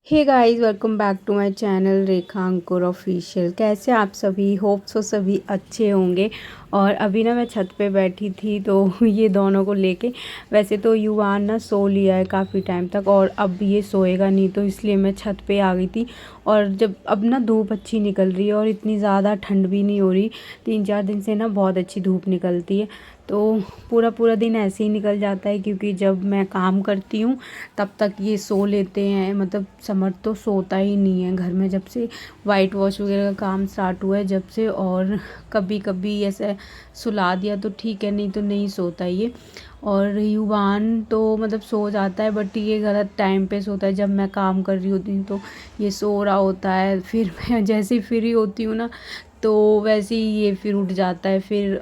Hey guys, welcome back to my channel Rekha Ankur official. कैसे आप सभी? होप सो सभी अच्छे होंगे। और अभी ना मैं छत पे बैठी थी तो ये दोनों को लेके, वैसे तो युवान ना सो लिया है काफ़ी टाइम तक और अब ये सोएगा नहीं, तो इसलिए मैं छत पे आ गई थी। और जब अब ना धूप अच्छी निकल रही है और इतनी ज़्यादा ठंड भी नहीं हो रही। 3-4 दिन से ना बहुत अच्छी धूप निकलती है, तो पूरा पूरा दिन ऐसे ही निकल जाता है। क्योंकि जब मैं काम करती हूँ तब तक ये सो लेते हैं। मतलब समर तो सोता ही नहीं है घर में, जब से वाइट वॉश वगैरह का काम स्टार्ट हुआ है जब से। और कभी कभी ऐसे सुला दिया तो ठीक है, नहीं तो नहीं सोता ये। और युवान तो मतलब सो जाता है, बट ये गलत टाइम पे सोता है। जब मैं काम कर रही होती हूँ तो ये सो रहा होता है, फिर मैं जैसे ही फ्री होती हूँ ना तो वैसे ही ये फिर उठ जाता है। फिर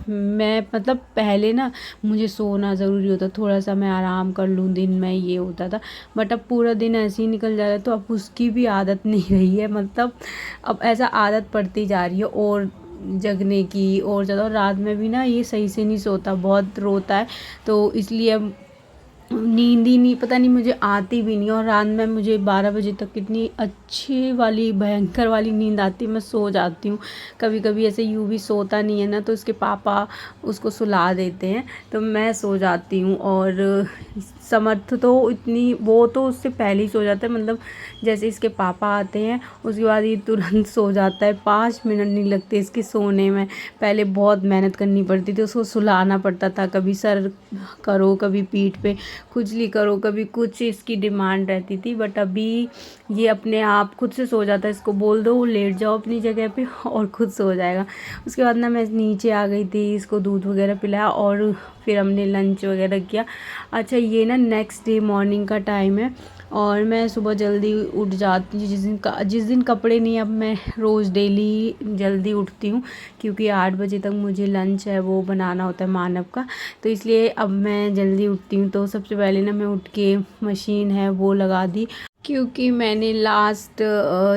मैं मतलब पहले ना मुझे सोना ज़रूरी होता, थोड़ा सा मैं आराम कर लूँ दिन में, ये होता था। बट अब पूरा दिन ऐसे ही निकल जा रहा है, तो अब उसकी भी आदत नहीं रही है। मतलब अब ऐसा आदत पड़ती जा रही है और जगने की और ज़्यादा। और रात में भी ना ये सही से नहीं सोता, बहुत रोता है। तो इसलिए अब नींद ही नहीं, पता नहीं मुझे आती भी नहीं। और रात में मुझे 12 बजे तक कितनी अच्छी वाली भयंकर वाली नींद आती है, मैं सो जाती हूँ। कभी कभी ऐसे यूँ भी सोता नहीं है ना, तो उसके पापा उसको सुला देते हैं तो मैं सो जाती हूँ। और समर्थ तो इतनी, वो तो उससे पहले ही सो जाता है। मतलब जैसे इसके पापा आते हैं उसके बाद ये तुरंत सो जाता है। 5 मिनट नहीं लगते इसके सोने में। पहले बहुत मेहनत करनी पड़ती थी, उसको सुलाना पड़ता था। कभी सर करो, कभी पीठ पे खुजली करो, कभी कुछ इसकी डिमांड रहती थी। बट अभी ये अपने आप खुद से सो जाता है। इसको बोल दो लेट जाओ अपनी जगह पे और खुद सो जाएगा। उसके बाद ना मैं नीचे आ गई थी, इसको दूध वगैरह पिलाया और फिर हमने लंच वगैरह किया। अच्छा, ये ना नेक्स्ट डे मॉर्निंग का टाइम है और मैं सुबह जल्दी उठ जाती हूँ। जिस दिन कपड़े नहीं, अब मैं रोज़ डेली जल्दी उठती हूँ क्योंकि 8 बजे तक मुझे लंच है वो बनाना होता है मानव का। तो इसलिए अब मैं जल्दी उठती हूँ। तो सबसे पहले ना मैं उठ के मशीन है वो लगा दी, क्योंकि मैंने लास्ट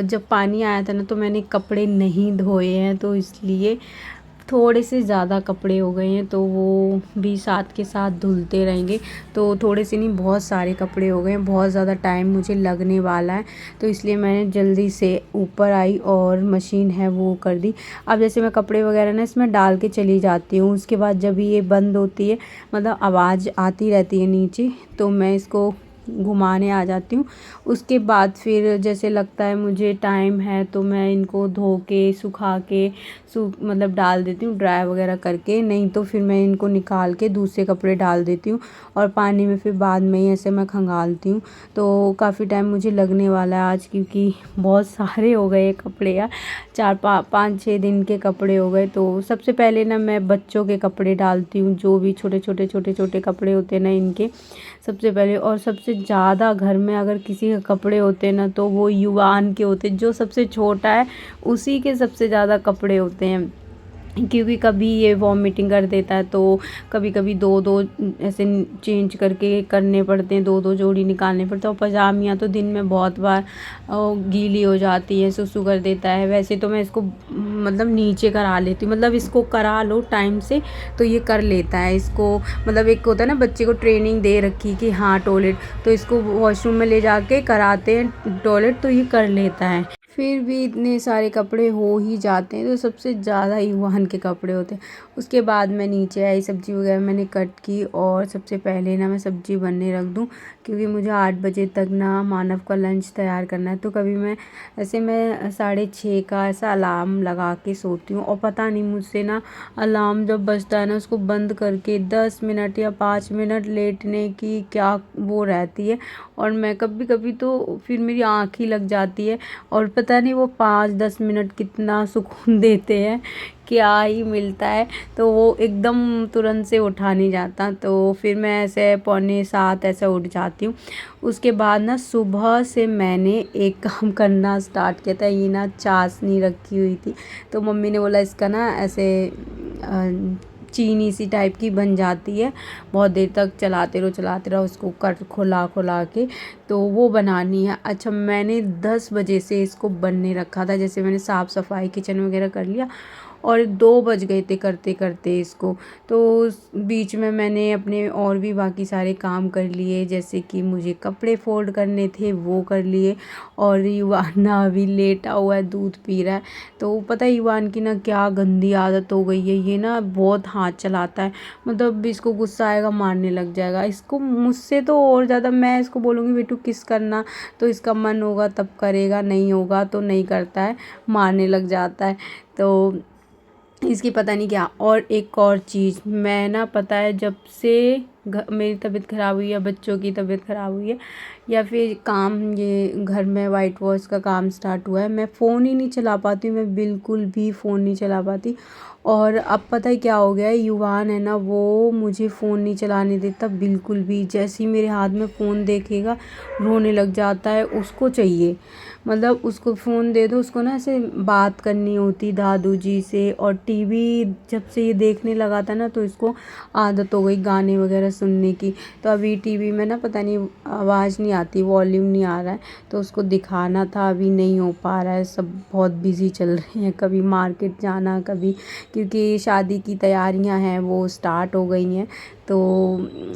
जब पानी आया था ना तो मैंने कपड़े नहीं धोए हैं, तो इसलिए थोड़े से ज़्यादा कपड़े हो गए हैं। तो वो भी साथ के साथ धुलते रहेंगे। तो थोड़े से नहीं, बहुत सारे कपड़े हो गए हैं, बहुत ज़्यादा टाइम मुझे लगने वाला है। तो इसलिए मैंने जल्दी से ऊपर आई और मशीन है वो कर दी। अब जैसे मैं कपड़े वगैरह ना इसमें डाल के चली जाती हूँ, उसके बाद जब ये बंद होती है, मतलब आवाज़ आती रहती है नीचे, तो मैं इसको घुमाने आ जाती हूँ। उसके बाद फिर जैसे लगता है मुझे टाइम है तो मैं इनको धो के सुखा के मतलब डाल देती हूँ ड्राई वगैरह करके। नहीं तो फिर मैं इनको निकाल के दूसरे कपड़े डाल देती हूँ और पानी में फिर बाद में ही ऐसे मैं खंगालती हूँ। तो काफ़ी टाइम मुझे लगने वाला है आज, क्योंकि बहुत सारे हो गए कपड़े यार। 4-5-6 दिन के कपड़े हो गए। तो सबसे पहले ना मैं बच्चों के कपड़े डालती हूँ, जो भी छोटे छोटे कपड़े होते हैं ना इनके सबसे पहले। और सबसे ज़्यादा घर में अगर किसी के कपड़े होते हैं ना तो वो युवान के होते हैं। जो सबसे छोटा है उसी के सबसे ज़्यादा कपड़े होते हैं, क्योंकि कभी ये वॉमिटिंग कर देता है तो कभी कभी दो दो ऐसे चेंज करके करने पड़ते हैं, दो दो जोड़ी निकालने पड़ते हैं। और पजामियाँ तो दिन में बहुत बार गीली हो जाती है, सुसु कर देता है। वैसे तो मैं इसको मतलब नीचे करा लेती हूँ, मतलब इसको करा लो टाइम से तो ये कर लेता है। इसको मतलब एक होता है ना बच्चे को ट्रेनिंग दे रखी कि हाँ टॉयलेट, तो इसको वॉशरूम में ले जाके कराते हैं टॉयलेट तो ये कर लेता है। फिर भी इतने सारे कपड़े हो ही जाते हैं, तो सबसे ज़्यादा युवान के कपड़े होते हैं। उसके बाद मैं नीचे आई, सब्ज़ी वगैरह मैंने कट की और सबसे पहले ना मैं सब्ज़ी बनने रख दूँ, क्योंकि मुझे 8 बजे तक ना मानव का लंच तैयार करना है। तो कभी मैं ऐसे मैं 6:30 का ऐसा अलार्म लगा के सोती हूँ और पता नहीं मुझसे ना अलार्म जब बजता है ना उसको बंद करके 10 मिनट या 5 मिनट लेटने की क्या वो रहती है। और मैं कभी कभी तो फिर मेरी आँख ही लग जाती है और पता नहीं वो 5-10 मिनट कितना सुकून देते हैं, क्या ही मिलता है। तो वो एकदम तुरंत से उठा नहीं जाता। तो फिर मैं ऐसे 6:45 ऐसे उठ जाती हूँ। उसके बाद ना सुबह से मैंने एक काम करना स्टार्ट किया था। ये ना चाशनी रखी हुई थी, तो मम्मी ने बोला इसका ना ऐसे चीनी सी टाइप की बन जाती है, बहुत देर तक चलाते रहो उसको कट खुला खुला के, तो वो बनानी है। अच्छा, मैंने 10 बजे से इसको बनने रखा था। जैसे मैंने साफ़ सफाई किचन वगैरह कर लिया और 2 बज गए थे करते करते इसको। तो उस बीच में मैंने अपने और भी बाकी सारे काम कर लिए, जैसे कि मुझे कपड़े फोल्ड करने थे वो कर लिए। और युवान ना अभी लेटा हुआ है, दूध पी रहा है। तो पता है युवान की ना क्या गंदी आदत हो गई है, ये ना बहुत हाथ चलाता है। मतलब इसको गुस्सा आएगा मारने लग जाएगा। इसको मुझसे तो और ज़्यादा, मैं इसको बोलूँगी बेटू किस करना, तो इसका मन होगा तब करेगा, नहीं होगा तो नहीं करता है, मारने लग जाता है। तो इसकी पता नहीं क्या। और एक और चीज़, मैं ना पता है जब से मेरी तबीयत ख़राब हुई है, बच्चों की तबीयत ख़राब हुई है, या फिर काम ये घर में वाइट वॉश का काम स्टार्ट हुआ है, मैं फ़ोन ही नहीं चला पाती हूँ, मैं बिल्कुल भी फ़ोन नहीं चला पाती। और अब पता है क्या हो गया है, युवान है ना वो मुझे फ़ोन नहीं चलाने देता बिल्कुल भी। जैसे ही मेरे हाथ में फ़ोन देखेगा रोने लग जाता है, उसको चाहिए। मतलब उसको फ़ोन दे दो, उसको ना ऐसे बात करनी होती दादू जी से। और टीवी जब से ये देखने लगा था ना तो इसको आदत हो गई गाने वगैरह सुनने की। तो अभी टीवी में ना पता नहीं आवाज़ नहीं आती, वॉल्यूम नहीं आ रहा है, तो उसको दिखाना था, अभी नहीं हो पा रहा है। सब बहुत बिज़ी चल रहे हैं, कभी मार्केट जाना, कभी, क्योंकि शादी की तैयारियां हैं वो स्टार्ट हो गई हैं। तो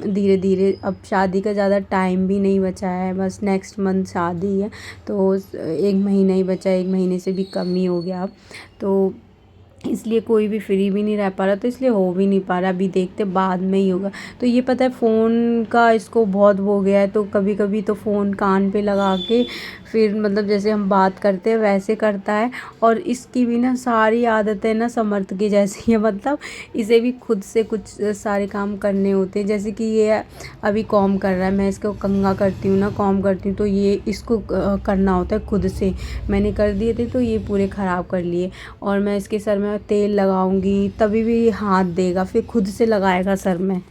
धीरे धीरे अब शादी का ज़्यादा टाइम भी नहीं बचा है, बस नेक्स्ट मंथ शादी है। तो 1 महीना ही बचा है, 1 महीने से भी कम ही हो गया अब। तो इसलिए कोई भी फ्री भी नहीं रह पा रहा, तो इसलिए हो भी नहीं पा रहा। अभी देखते बाद में ही होगा। तो ये पता है फ़ोन का इसको बहुत वो गया है, तो कभी कभी तो फ़ोन कान पे लगा के फिर मतलब जैसे हम बात करते हैं वैसे करता है। और इसकी भी ना सारी आदतें ना समर्थ की जैसी है। मतलब इसे भी खुद से कुछ सारे काम करने होते हैं। जैसे कि ये अभी कॉम कर रहा है, मैं इसको कंघा करती हूँ ना, कॉम करती हूँ, तो ये इसको करना होता है खुद से। मैंने कर दिए थे तो ये पूरे ख़राब कर लिए। और मैं इसके सर में तेल लगाऊंगी तभी भी हाथ देगा, फिर खुद से लगाएगा सर में।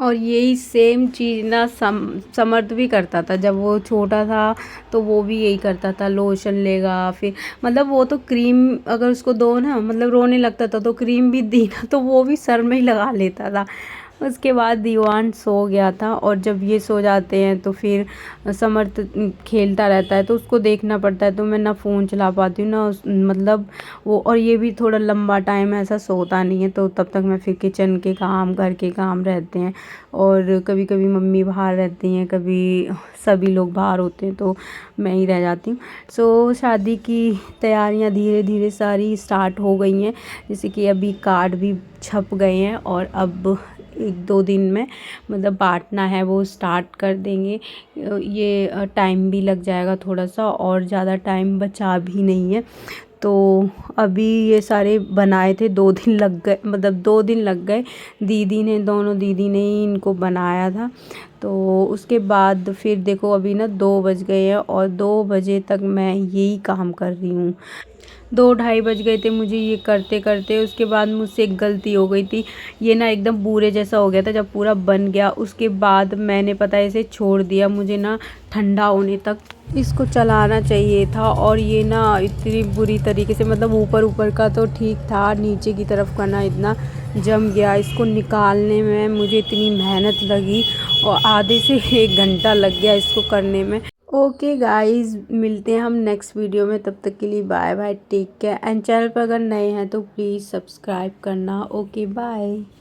और यही सेम चीज़ ना समर्थ भी करता था जब वो छोटा था। तो वो भी यही करता था, लोशन लेगा, फिर मतलब वो तो क्रीम अगर उसको दो ना, मतलब रोने लगता था तो क्रीम भी दी ना तो वो भी सर में ही लगा लेता था। उसके बाद दीवान सो गया था, और जब ये सो जाते हैं तो फिर समर्थ खेलता रहता है, तो उसको देखना पड़ता है। तो मैं ना फ़ोन चला पाती हूँ ना मतलब वो। और ये भी थोड़ा लंबा टाइम ऐसा सोता नहीं है, तो तब तक मैं फिर किचन के काम, घर के काम रहते हैं। और कभी कभी मम्मी बाहर रहती हैं, कभी सभी लोग बाहर होते हैं, तो मैं ही रह जाती हूँ। सो शादी की तैयारियां धीरे धीरे सारी स्टार्ट हो गई हैं। जैसे कि अभी कार्ड भी छप गए हैं, और अब 1-2 दिन में मतलब बांटना है वो स्टार्ट कर देंगे। ये टाइम भी लग जाएगा थोड़ा सा, और ज़्यादा टाइम बचा भी नहीं है। तो अभी ये सारे बनाए थे, 2 दिन लग गए, मतलब 2 दिन लग गए। दीदी ने, दोनों दीदी ने ही इनको बनाया था। तो उसके बाद फिर देखो अभी ना 2 बज गए हैं, और 2 बजे तक मैं यही काम कर रही हूँ। 2-2:30 बज गए थे मुझे ये करते करते। उसके बाद मुझसे एक गलती हो गई थी, ये ना एकदम बूरे जैसा हो गया था। जब पूरा बन गया उसके बाद मैंने पता है इसे छोड़ दिया। मुझे ना ठंडा होने तक इसको चलाना चाहिए था। और ये ना इतनी बुरी तरीके से, मतलब ऊपर ऊपर का तो ठीक था, नीचे की तरफ का ना इतना जम गया। इसको निकालने में मुझे इतनी मेहनत लगी, और आधे से 1 घंटा लग गया इसको करने में। ओके गाइस, मिलते हैं हम नेक्स्ट वीडियो में। तब तक के लिए bye bye, take care. And channel पर अगर नए हैं तो प्लीज़ सब्सक्राइब करना। Okay bye.